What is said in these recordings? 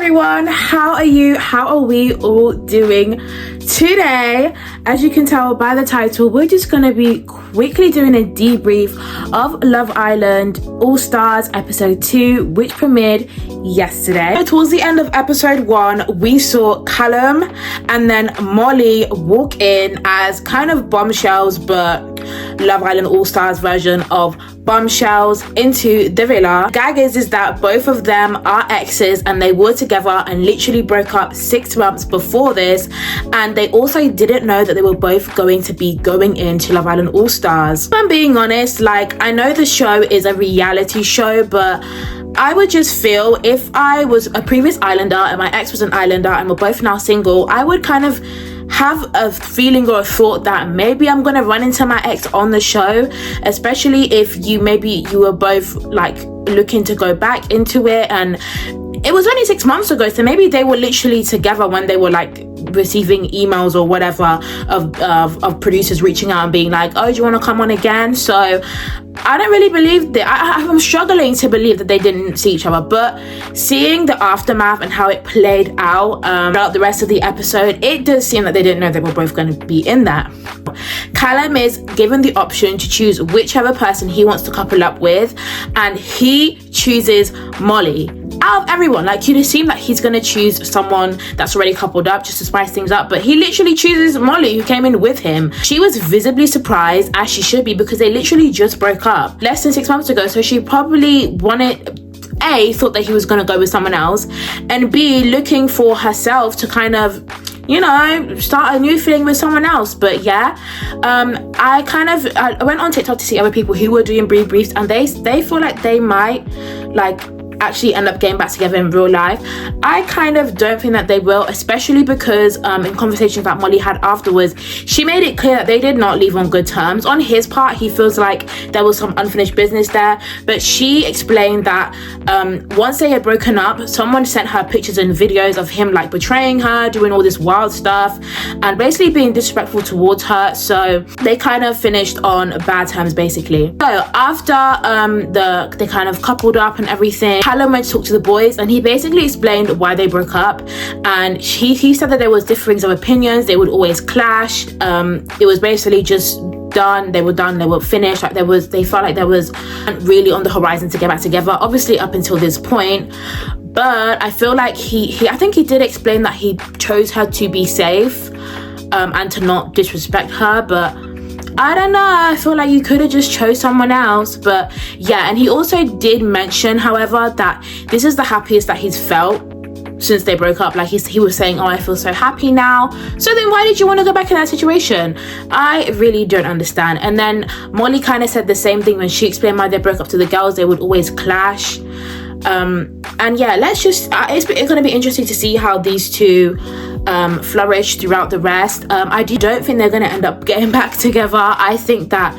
everyone, how are you? How are we all doing today? As you can tell by the title, we're just gonna be quickly doing a debrief of Love Island All Stars episode 2, which premiered yesterday. Towards the end of episode 1, we saw Callum and then Molly walk in as kind of bombshells, but Love Island All Stars version of bombshells into the villa. Gag is that both of them are exes and they were together and literally broke up 6 months before this, and they also didn't know that they were both going to be going into Love Island All Stars. If I'm being honest, like, I know the show is a reality show, but I would just feel if I was a previous islander and my ex was an islander and we're both now single, I would kind of have a feeling or a thought that maybe I'm gonna run into my ex on the show, especially if you were both like looking to go back into it, and it was only 6 months ago, so maybe they were literally together when they were like receiving emails or whatever of producers reaching out and being like, oh, do you want to come on again? So I don't really believe that. I'm struggling to believe that they didn't see each other, but seeing the aftermath and how it played out throughout the rest of the episode, it does seem that they didn't know they were both going to be in that. Callum is given the option to choose whichever person he wants to couple up with, and he chooses Molly. Out of everyone, like, you'd assume that he's going to choose someone that's already coupled up just to spice things up, but he literally chooses Molly, who came in with him. She was visibly surprised, as she should be, because they literally just broke up less than 6 months ago, so she probably thought that he was going to go with someone else, and B, looking for herself to kind of, you know, start a new thing with someone else. But yeah, I went on TikTok to see other people who were doing briefs, and they feel like they might actually end up getting back together in real life. I kind of don't think that they will, especially because in conversations that Molly had afterwards, she made it clear that they did not leave on good terms. On his part, he feels like there was some unfinished business there, but she explained that once they had broken up, someone sent her pictures and videos of him like betraying her, doing all this wild stuff, and basically being disrespectful towards her. So they kind of finished on bad terms, basically. So after they kind of coupled up and everything, Callum went to talk to the boys, and he basically explained why they broke up, and he said that there was difference of opinions, they would always clash. It was basically just done, they were finished, like they felt like there was really on the horizon to get back together, obviously up until this point. But I feel like I think he did explain that he chose her to be safe and to not disrespect her, but I don't know, I feel like you could have just chose someone else. But yeah, and he also did mention, however, that this is the happiest that he's felt since they broke up. Like he was saying, oh, I feel so happy now. So then why did you want to go back in that situation? I really don't understand. And then Molly kind of said the same thing when she explained why they broke up to the girls. They would always clash. And yeah, it's going to be interesting to see how these two flourish throughout the rest. I don't think they're going to end up getting back together. I think that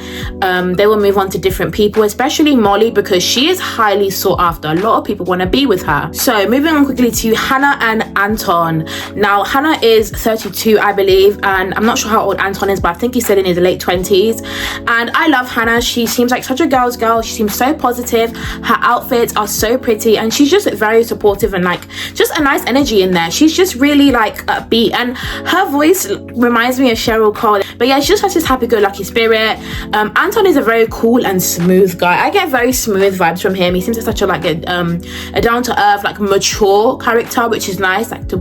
they will move on to different people, especially Molly, because she is highly sought after. A lot of people want to be with her. So moving on quickly to Hannah and Anton. Now Hannah is 32, I believe, and I'm not sure how old Anton is, but I think he said in his late 20s. And I love Hannah. She seems like such a girl's girl. She seems so positive. Her outfits are so pretty, and she's just very supportive and like just a nice energy in there. She's just really like upbeat, and her voice reminds me of Cheryl Cole. But yeah, she just has this happy-go-lucky spirit. Anton is a very cool and smooth guy. I get very smooth vibes from him. He seems like such a a down-to-earth, like mature character, which is nice, like to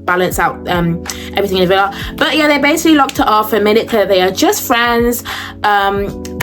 balance out everything in the villa. But yeah, they basically locked it off and made it clear they are just friends.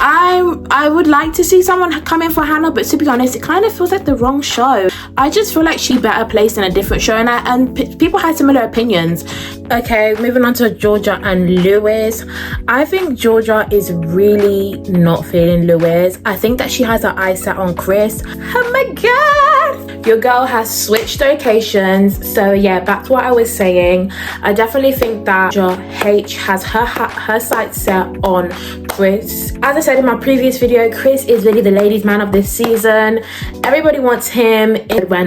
I would like to see someone come in for Hannah, but to be honest, it kind of feels like the wrong show. I just feel like she's better placed in a different show, and people had similar opinions. Okay, moving on to Georgia and Lewis. I think Georgia is really not feeling Lewis. I think that she has her eyes set on Chris. Oh my god, your girl has switched locations. So yeah, back to what I was saying. I definitely think that Georgia H has her sights set on Chris. As I said in my previous video, Chris is really the ladies' man of this season. Everybody wants him. When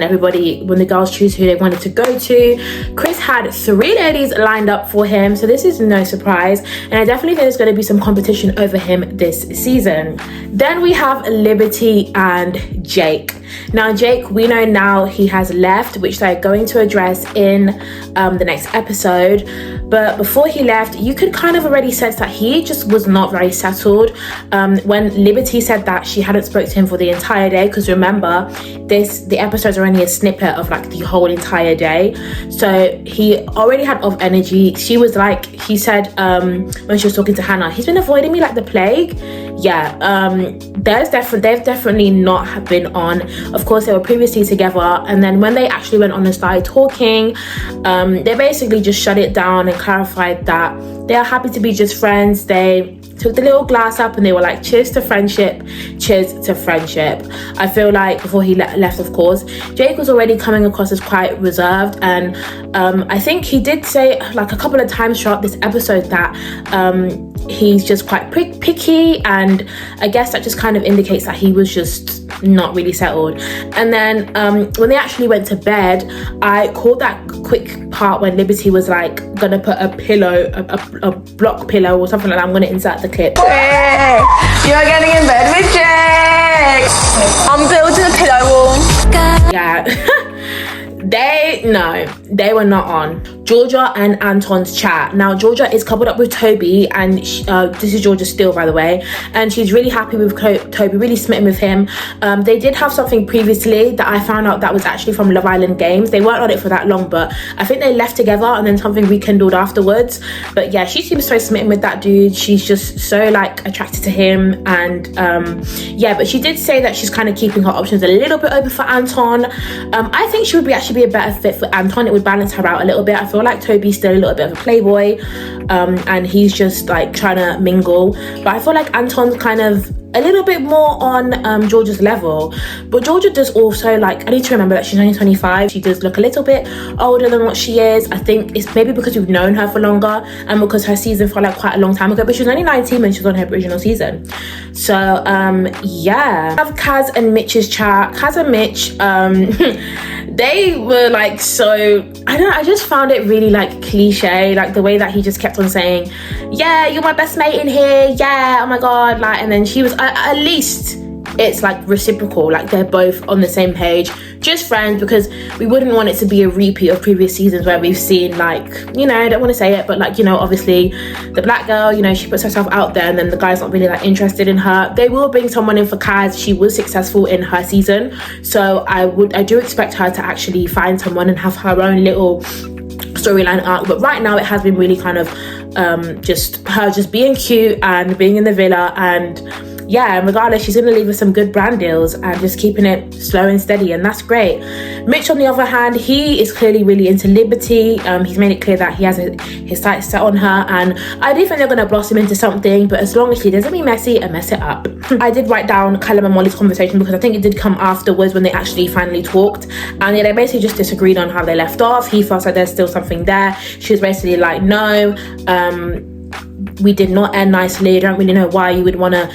the girls choose who they wanted to go to, Chris had 3 ladies lined up for him, so this is no surprise, and I definitely think there's going to be some competition over him this season. Then we have Liberty and Jake. Now Jake, we know now he has left, which they're going to address in the next episode, but before he left, you could kind of already sense that he just was not very settled. When Liberty said that she hadn't spoke to him for the entire day, because remember, the episodes are only a snippet of like the whole entire day, so he already had off energy. She was like, he said when she was talking to Hannah, he's been avoiding me like the plague. Yeah, they've definitely not been on. Of course, they were previously together, and then when they actually went on and started talking, they basically just shut it down and clarified that they are happy to be just friends. They took the little glass up and they were like, cheers to friendship, cheers to friendship. I feel like before he left, of course, Jake was already coming across as quite reserved, and I think he did say like a couple of times throughout this episode that he's just quite picky, and I guess that just kind of indicates that he was just not really settled. And then when they actually went to bed, I caught that quick part when Liberty was like gonna put a pillow, a block pillow or something like that. I'm gonna insert the clip. Hey, you're getting in bed with Jake. I'm building a pillow wall. Yeah. They were not on. Georgia and Anton's chat. Now Georgia is coupled up with Toby, and this is Georgia still, by the way, and she's really happy with Toby, really smitten with him. They did have something previously that I found out that was actually from Love Island Games. They weren't on it for that long, but I think they left together and then something rekindled afterwards. But yeah, she seems so smitten with that dude. She's just so like attracted to him, and yeah, but she did say that she's kind of keeping her options a little bit open for Anton. I think she would actually be a better fit for Anton. It would balance her out a little bit. I feel like Toby's still a little bit of a playboy, and he's just like trying to mingle, but I feel like Anton's kind of a little bit more on Georgia's level. But Georgia does also, like, I need to remember that she's only 25. She does look a little bit older than what she is. I think it's maybe because we've known her for longer and because her season felt like quite a long time ago, but she was only 19 when she was on her original season. So yeah, I have Kaz and Mitch's chat. Kaz and Mitch, they were like, so I just found it really like cliche, like the way that he just kept on saying, yeah, you're my best mate in here, yeah, oh my god, like, and then she was at least it's like reciprocal, like they're both on the same page, just friends, because we wouldn't want it to be a repeat of previous seasons where we've seen, like, you know, I don't want to say it, but like, you know, obviously the black girl, you know, she puts herself out there and then the guy's not really like interested in her. They will bring someone in for Kaz. She was successful in her season, so I do expect her to actually find someone and have her own little storyline arc. But right now it has been really kind of just her just being cute and being in the villa, and yeah, and regardless, she's going to leave us some good brand deals and just keeping it slow and steady, and that's great. Mitch, on the other hand, he is clearly really into Liberty. He's made it clear that he has his sights set on her, and I do think they're going to blossom into something, but as long as she doesn't be messy and mess it up. I did write down Callum and Molly's conversation because I think it did come afterwards when they actually finally talked, and yeah, they basically just disagreed on how they left off. He felt like there's still something there. She was basically like, no, we did not end nicely. I don't really know why you would want to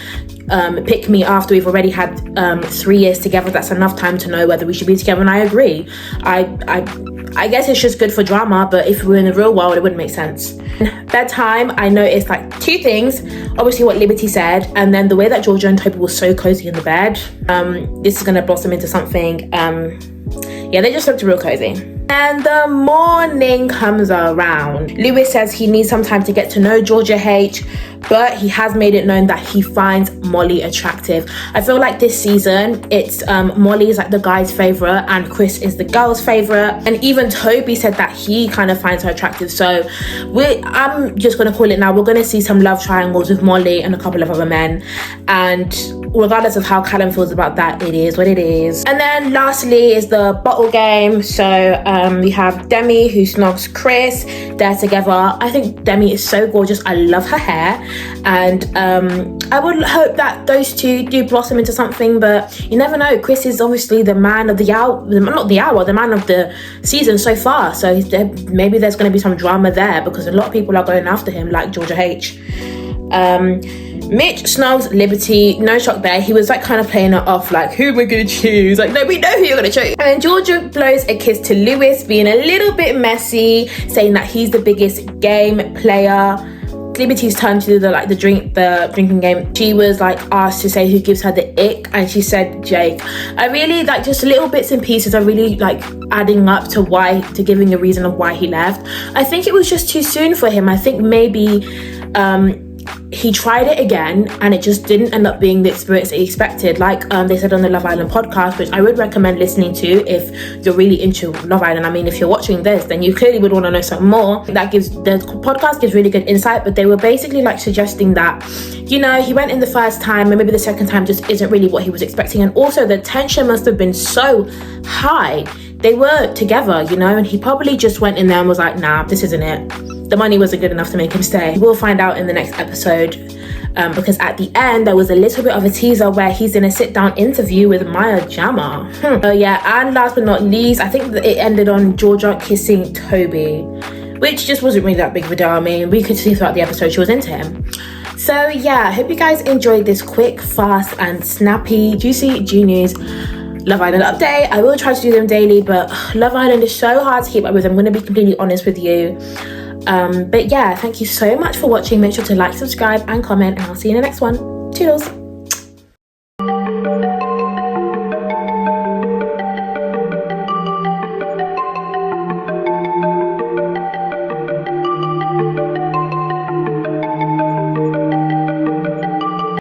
pick me after we've already had 3 years together. That's enough time to know whether we should be together, and I agree. I guess it's just good for drama, but if we were in the real world, it wouldn't make sense. Bedtime, I noticed like 2 things. Obviously what Liberty said, and then the way that Georgia and Toby were so cozy in the bed. This is going to blossom into something. Yeah, they just looked real cozy. And the morning comes around. Lewis says he needs some time to get to know Georgia H, but he has made it known that he finds Molly attractive. I feel like this season, it's Molly is like the guy's favorite and Chris is the girl's favorite. And even Toby said that he kind of finds her attractive. So I'm just gonna call it now. We're gonna see some love triangles with Molly and a couple of other men. And regardless of how Callum feels about that, it is what it is. And then lastly is the bottle game. So we have Demi who snogs Chris. They're together. I think Demi is so gorgeous. I love her hair, and I would hope that those two do blossom into something, but you never know. Chris is obviously the man of the hour, the man of the season so far, so maybe there's going to be some drama there because a lot of people are going after him, like Georgia H. Mitch snubs Liberty, no shock there. He was like kind of playing it off like, who am I gonna choose? Like, no, we know who you're gonna choose. And then Georgia blows a kiss to Lewis, being a little bit messy, saying that he's the biggest game player. Liberty's turn to do the drinking game. She was like asked to say who gives her the ick, and she said Jake. I really like just little bits and pieces are really like adding up to giving a reason of why he left. I think it was just too soon for him. I think maybe he tried it again and it just didn't end up being the experience that he expected. Like they said on the Love Island podcast, which I would recommend listening to if you're really into Love Island. I mean, if you're watching this, then you clearly would want to know something more. The podcast gives really good insight, but they were basically like suggesting that, you know, he went in the first time and maybe the second time just isn't really what he was expecting. And also the tension must have been so high. They were together, you know, and he probably just went in there and was like, nah, this isn't it. The money wasn't good enough to make him stay. We'll find out in the next episode, because at the end there was a little bit of a teaser where he's in a sit-down interview with Maya Jama. Oh yeah, and last but not least, I think that it ended on Georgia kissing Toby, which just wasn't really that big of a deal. I mean, we could see throughout the episode she was into him. So yeah, I hope you guys enjoyed this quick, fast and snappy, juicy News Love Island update. I will try to do them daily, but Love Island is so hard to keep up with. I'm going to be completely honest with you. But yeah, thank you so much for watching. Make sure to like, subscribe and comment, and I'll see you in the next one. Toodles.